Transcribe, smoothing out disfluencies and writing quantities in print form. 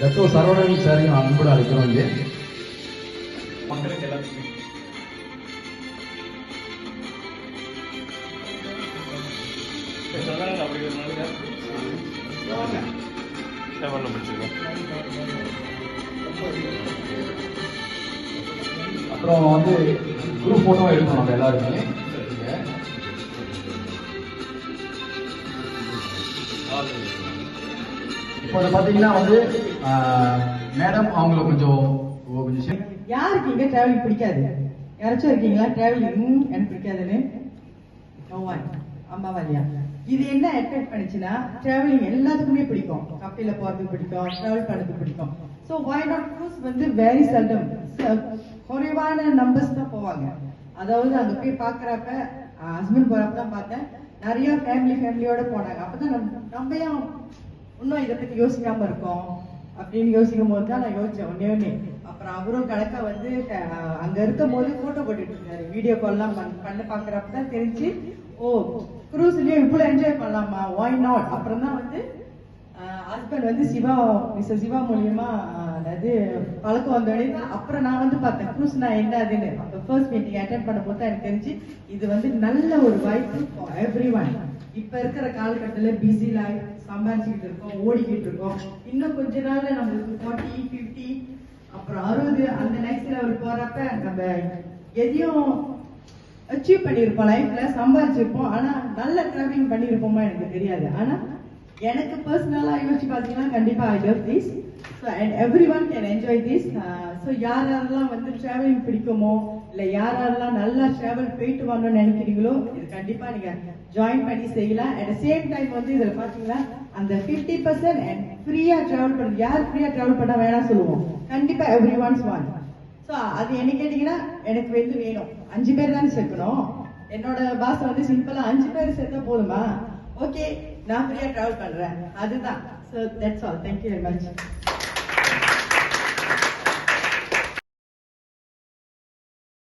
தத்தோ சரவணன் சாரையும் அன்போடு அழைக்கிறோம். இங்கே மக்களுக்கு எல்லாத்துக்குமே அப்புறம் வந்து குரூப் போட்டோ எடுக்கணும் நம்ம எல்லாருமே. இப்போ பாத்தீங்கன்னா வந்து மேடம் அவங்கள கொஞ்சம் யாருக்கு இங்க டிராவலிங் பிடிக்காது? யாராச்சும் இருக்கீங்களா டிராவலிங் எனக்கு பிடிக்காதுன்னு? அம்மாவா இல்லையா? இது என்ன அட்ராக்ட் பண்ணுச்சுன்னா டிராவலிங் எல்லாத்துக்குமே பிடிக்கும். கப்பலில போறதுக்கு பிடிக்கும், டிராவல் பண்ணதுக்கு பிடிக்கும். ஸோ வை நாட் க்ரூஸ் வந்து வெரி செல்டம், குறைவான நம்பர்ஸ் தான் போவாங்க. அதாவது அங்க போய் பாக்குறப்ப ஹஸ்பண்ட் போறப்ப தான் பார்த்தேன் நிறைய ஃபேமிலியோட போனாங்க. அப்பதான் நம்ம ஏன் இன்னும் இதை பத்தி யோசிக்காம இருக்கோம் அப்படின்னு யோசிக்கும் போது தான் நான் யோசிச்சேன் ஒன்னே. அப்புறம் அவரும் கணக்கா வந்து அங்க இருக்கும் போது போட்டோ போட்டுட்டு இருக்காரு, வீடியோ கால்லாம் பண்ண பாக்குறப்ப தான் தெரிஞ்சு ஓ குரூஸ்லயும் இவ்வளவு என்ஜாய் பண்ணலாமா, ஒய் நாட். அப்புறம் தான் வந்து ஹஸ்பண்ட் வந்து மிஸ்டர் சிவா மூலியமா அதாவது பழக்கம் வந்தோடனே தான் அப்புறம் நான் வந்து பார்த்தேன் குரூஸ்னா என்ன அதுன்னு. அப்ப ஃபர்ஸ்ட் மீட்டிங் அட்டென்ட் பண்ண போது தான் எனக்கு தெரிஞ்சு இது வந்து நல்ல ஒரு வாய்ப்பு ஃபார் எவ்ரி ஒன். இப்ப இருக்கிற காலகட்டத்தில் பிஸி லைஃப் சம்பாதிச்சுக்கிட்டு இருக்கோம், ஓடிக்கிட்டு இருக்கோம். இன்னும் கொஞ்ச நாள்ல நம்மளுக்கு 40, 50 அப்புறம் 60 அந்த நெக்ஸ்ட் லெவல் போறப்ப நம்ம எதையும் அச்சீவ் பண்ணியிருப்போம், லைஃப்ல சம்பாதிச்சிருப்போம். ஆனா நல்ல டிராவலிங் பண்ணியிருப்போமா எனக்கு தெரியாது. ஆனா எனக்கு பர்சனலா யோசிச்சு பாத்தீங்கன்னா கண்டிப்பா I love this. So and every one can enjoy this. So யாரெல்லாம் வந்து டிராவலிங் பிடிக்குமோ இல்லை யாரெல்லாம் நல்லா டிராவல் போயிட்டு வரணும்னு நினைக்கிறீங்களோ இது கண்டிப்பா நீங்க ஜாயின் பண்ணி செய்யலாம். அட் த சேம் டைம் வந்து இதுல பாத்தீங்கன்னா அந்த 50% அண்ட் ஃப்ரீயா டிராவல் பண்ணுறது. யார் ஃப்ரீயா டிராவல் பண்ண வேணாம் சொல்லுவோம்? கண்டிப்பா எவ்ரி ஒன்ஸ் ஒன். ஸோ அது என்ன கேட்டீங்கன்னா எனக்கு வந்து வேணும் 5 பேர் தானே சேர்க்கணும். என்னோட பாஸ் வந்து சிம்பிளா 5 பேர் சேர்த்தா போதுமா? ஓகே நான் ஃப்ரீயா டிராவல் பண்றேன், அதுதான். So that's all. Thank you very much.